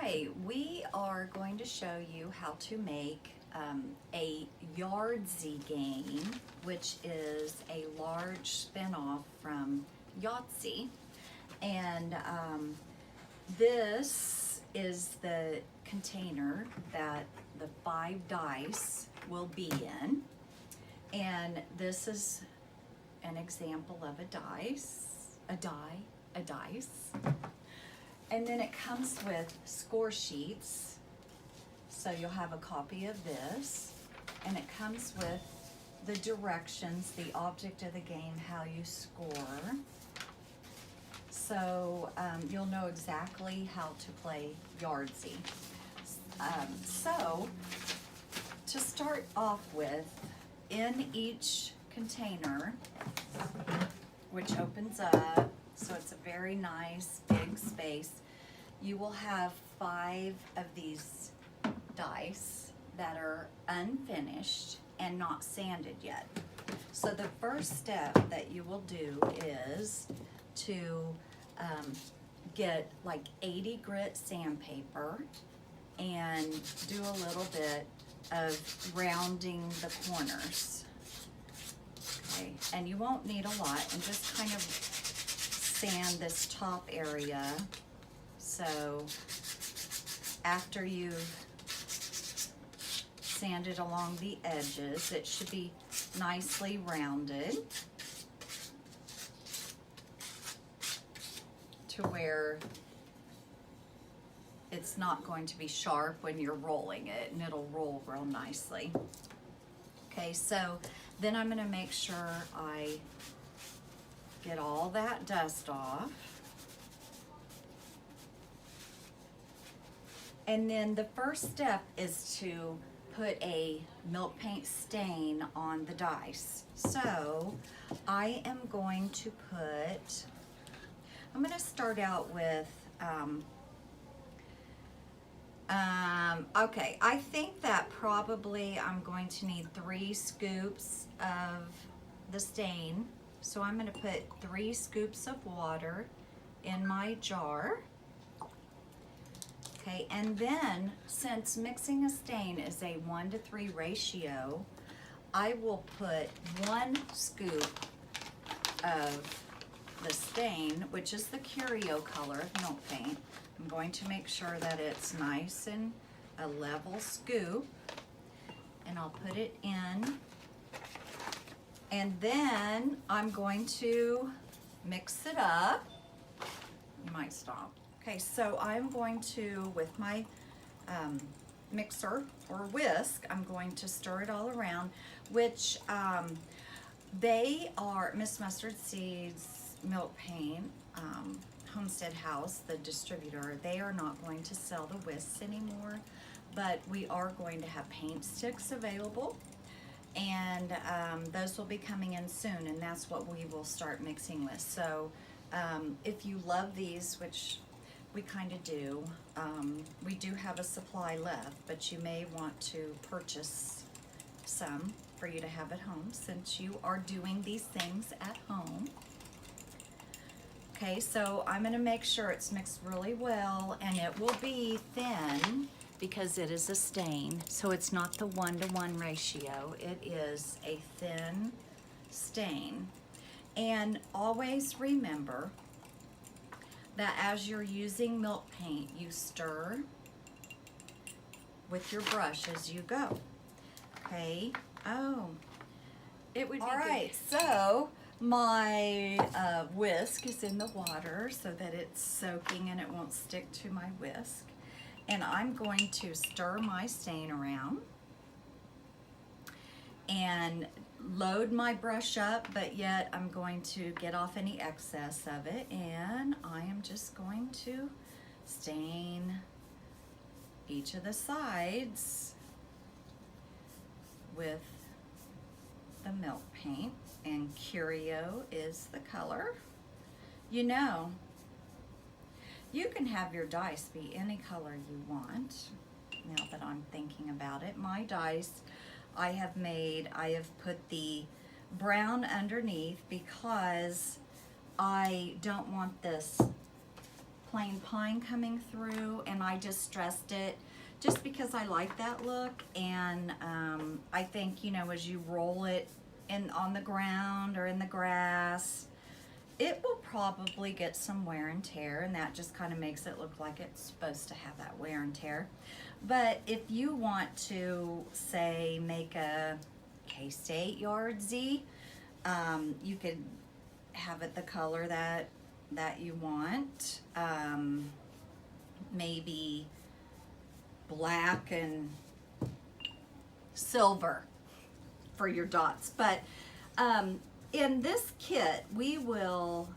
Hi, we are going to show you how to make a Yardzee game, which is a large spin-off from Yardzee. And this is the container that the 5 dice will be in. And this is an example of a dice. And then it comes with score sheets. So you'll have a copy of this. And it comes with the directions, the object of the game, how you score. So you'll know exactly how to play Yardzee. So to start off with, in each container, which opens up, so it's a very nice big space, you will have 5 of these dice that are unfinished and not sanded yet. So the first step that you will do is to get like 80 grit sandpaper and do a little bit of rounding the corners. Okay, and you won't need a lot, and just kind of sand this top area. So after you've sanded along the edges, it should be nicely rounded to where it's not going to be sharp when you're rolling it, and it'll roll real nicely. Okay, so then I'm going to make sure I get all that dust off. And then the first step is to put a milk paint stain on the dice. So I am going to put, I'm going to start out with, okay, I think that probably I'm going to need 3 scoops of the stain. So I'm going to put 3 scoops of water in my jar. Okay, and then since mixing a stain is a 1-to-3 ratio, I will put 1 scoop of the stain, which is the Curio color of milk paint. I'm going to make sure that it's nice and a level scoop, and I'll put it in. And then I'm going to mix it up. You might stop. Okay, so I'm going to, with my mixer or whisk, I'm going to stir it all around, which they are Miss Mustard Seeds Milk Paint, Homestead House, the distributor. They are not going to sell the whisks anymore, but we are going to have paint sticks available. And those will be coming in soon, and that's what we will start mixing with. So if you love these, which we kind of do, we do have a supply left, but you may want to purchase some for you to have at home, since you are doing these things at home. Okay, so I'm going to make sure it's mixed really well, and it will be thin because it is a stain, so it's not the 1-to-1 ratio. It is a thin stain. And always remember that as you're using milk paint, you stir with your brush as you go. Okay, oh, it would be all right, so my whisk is in the water so that it's soaking and it won't stick to my whisk. And I'm going to stir my stain around and load my brush up, but yet I'm going to get off any excess of it, and I am just going to stain each of the sides with the milk paint, and Curio is the color. You know, you can have your dice be any color you want, now that I'm thinking about it. My dice I have put the brown underneath because I don't want this plain pine coming through, and I just stressed it just because I like that look. And I think, you know, as you roll it on the ground or in the grass, it will probably get some wear and tear, and that just kind of makes it look like it's supposed to have that wear and tear. But if you want to, say, make a K-State Yardzee, you could have it the color that you want. Maybe black and silver for your dots. But in this kit, we will,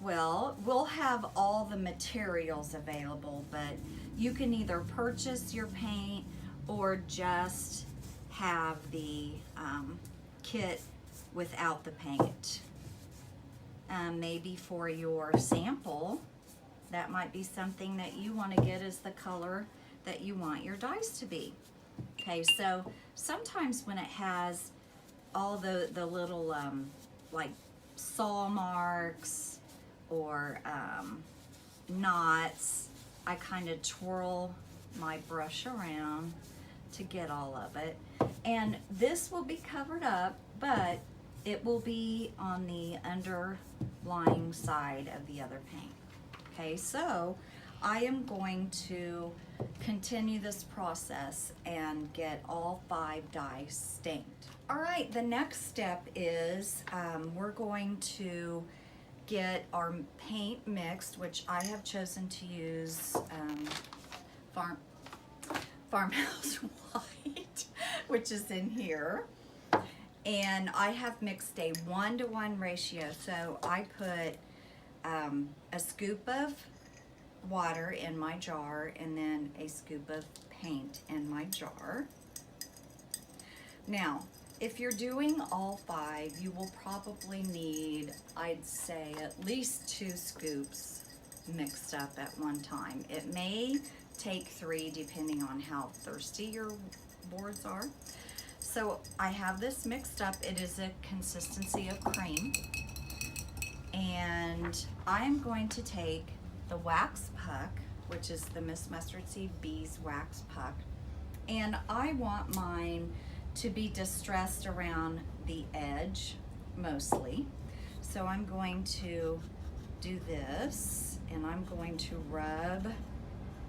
we'll have all the materials available, but you can either purchase your paint or just have the kit without the paint. Maybe for your sample, that might be something that you want to get as the color that you want your dies to be. Okay, so sometimes when it has all the little like saw marks or knots, I kind of twirl my brush around to get all of it. And this will be covered up, but it will be on the underlying side of the other paint. Okay, so I am going to continue this process and get all 5 dies stained. All right, the next step is we're going to get our paint mixed, which I have chosen to use Farmhouse White, which is in here. And I have mixed a 1-to-1 ratio. So I put a scoop of water in my jar and then a scoop of paint in my jar. Now, if you're doing all 5, you will probably need, I'd say, at least 2 scoops mixed up at one time. It may take 3 depending on how thirsty your boards are. So I have this mixed up. It is a consistency of cream. And I'm going to take the wax puck, which is the Miss Mustard Seed Bees wax puck, and I want mine to be distressed around the edge mostly. So I'm going to do this, and I'm going to rub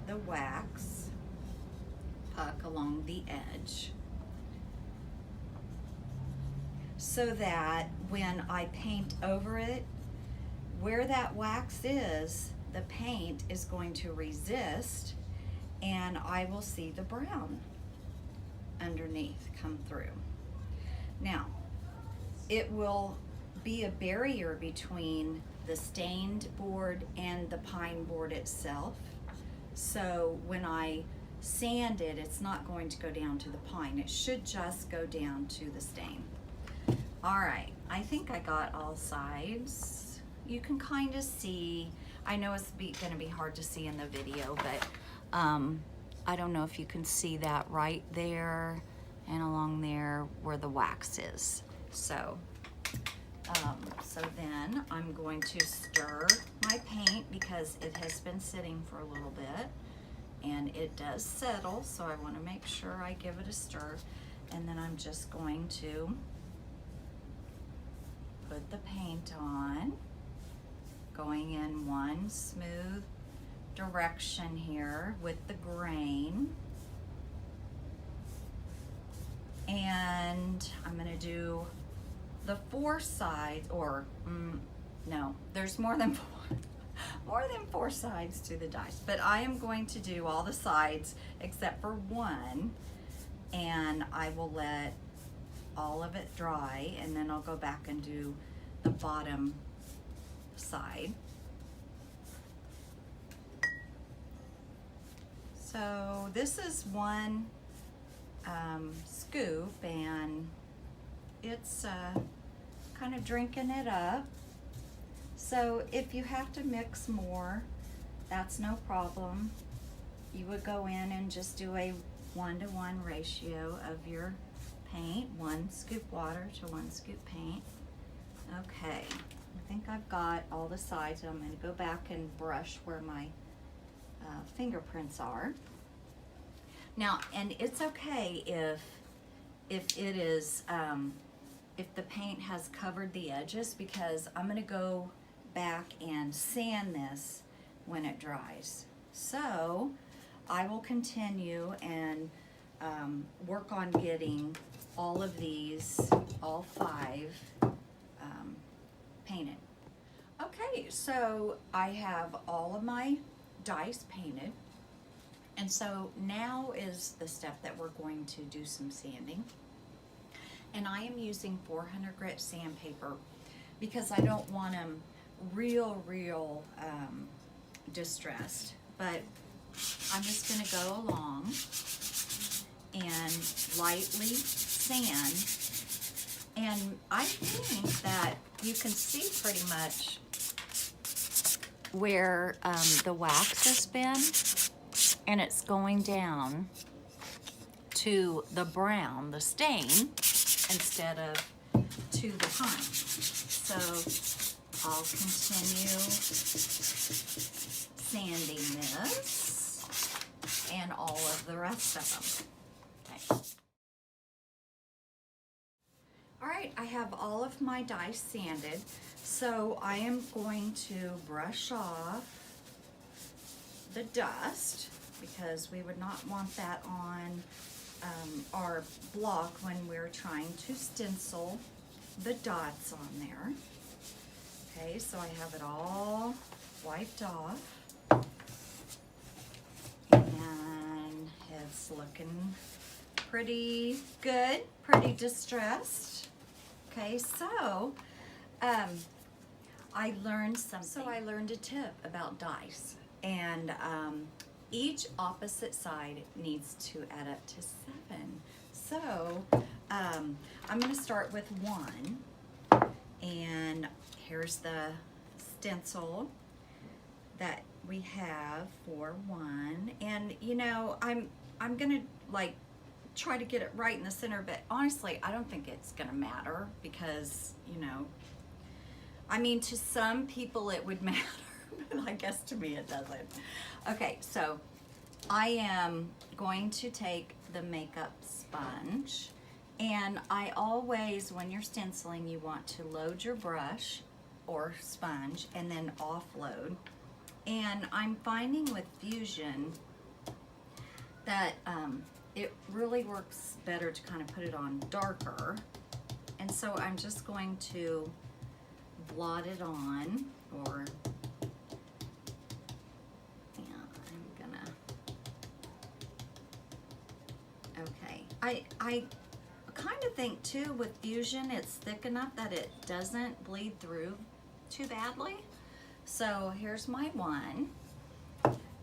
the wax puck along the edge so that when I paint over it, where that wax is, the paint is going to resist, and I will see the brown underneath come through. Now, it will be a barrier between the stained board and the pine board itself. So when I sand it, it's not going to go down to the pine. It should just go down to the stain. All right, I think I got all sides. You can kind of see, I know it's going to be hard to see in the video, but I don't know if you can see that right there and along there where the wax is. So, so then I'm going to stir my paint because it has been sitting for a little bit and it does settle, so I want to make sure I give it a stir. And then I'm just going to put the paint on, going in one smooth direction here with the grain. And I'm gonna do the 4 sides, or no, there's more than 4 sides to the dice, but I am going to do all the sides except for one, and I will let all of it dry, and then I'll go back and do the bottom side. So this is one scoop, and it's kind of drinking it up. So if you have to mix more, that's no problem. You would go in and just do a 1-to-1 ratio of your paint, 1 scoop water to 1 scoop paint. Okay, I think I've got all the sides. I'm going to go back and brush where my fingerprints are. Now, and it's okay if it is, if the paint has covered the edges, because I'm going to go back and sand this when it dries. So I will continue and work on getting all of these, all 5, painted. Okay, so I have all of my dice painted, and so now is the step that we're going to do some sanding. And I am using 400 grit sandpaper because I don't want them real distressed, but I'm just going to go along and lightly sand. And I think that you can see pretty much where the wax has been, and it's going down to the brown, the stain, instead of to the pine. So I'll continue sanding this and all of the rest of them. Okay. All right, I have all of my dice sanded, so I am going to brush off the dust, because we would not want that on our block when we're trying to stencil the dots on there. Okay, so I have it all wiped off, and it's looking pretty good, pretty distressed. Okay, so I learned something. So I learned a tip about dice, and each opposite side needs to add up to 7. So I'm going to start with 1, and here's the stencil that we have for 1. And you know, I'm going to like try to get it right in the center, but honestly I don't think it's gonna matter, because you know, I mean, to some people it would matter, but I guess to me it doesn't. Okay, so I am going to take the makeup sponge, and I always, when you're stenciling, you want to load your brush or sponge and then offload. And I'm finding with Fusion that it really works better to kind of put it on darker. And so I'm just going to blot it on, or yeah, I'm gonna, okay. I kind of think too with Fusion it's thick enough that it doesn't bleed through too badly. So here's my 1.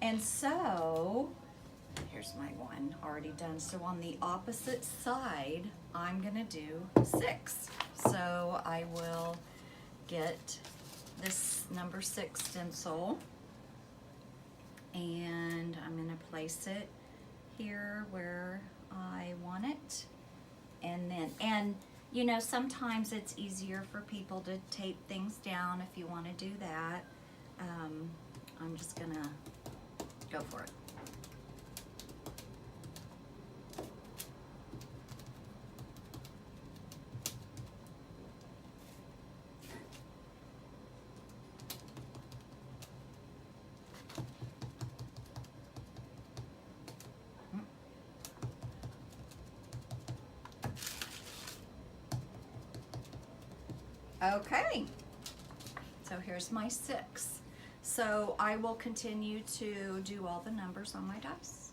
And so here's my 1 already done. So on the opposite side, I'm gonna do 6. So I will get this number 6 stencil, and I'm gonna place it here where I want it. And then, and you know, sometimes it's easier for people to tape things down if you want to do that. I'm just gonna go for it. Okay, so here's my 6. So I will continue to do all the numbers on my dice.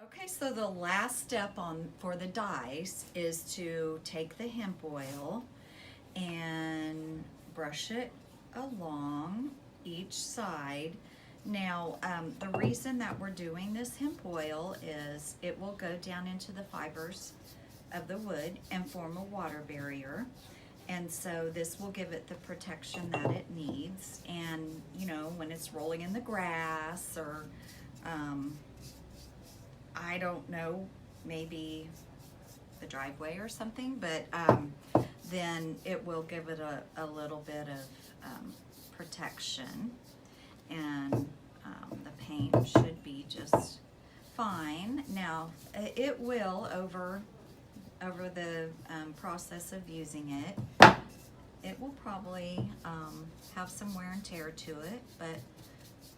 Okay, so the last step for the dice is to take the hemp oil and brush it along each side. Now, the reason that we're doing this hemp oil is it will go down into the fibers of the wood and form a water barrier. And so this will give it the protection that it needs. And, you know, when it's rolling in the grass, or, I don't know, maybe the driveway or something, but then it will give it a little bit of protection, and the paint should be just fine. Now it will over the process of using it will probably have some wear and tear to it, but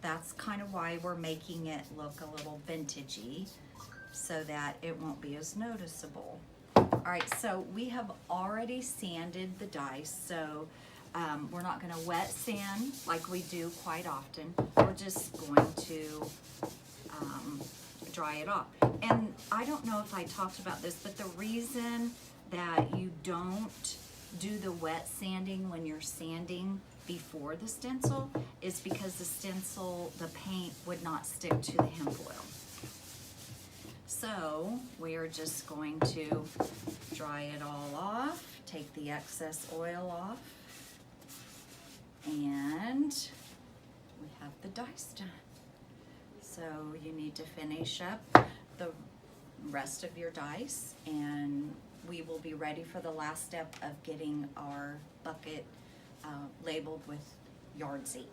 that's kind of why we're making it look a little vintagey, so that it won't be as noticeable. All right, so we have already sanded the dice, so we're not going to wet sand like we do quite often. We're just going to dry it off. And I don't know if I talked about this, but the reason that you don't do the wet sanding when you're sanding before the stencil is because the stencil, the paint would not stick to the hemp oil. So we are just going to dry it all off, take the excess oil off, and we have the dice done. So you need to finish up the rest of your dice, and we will be ready for the last step of getting our bucket labeled with Yardzee.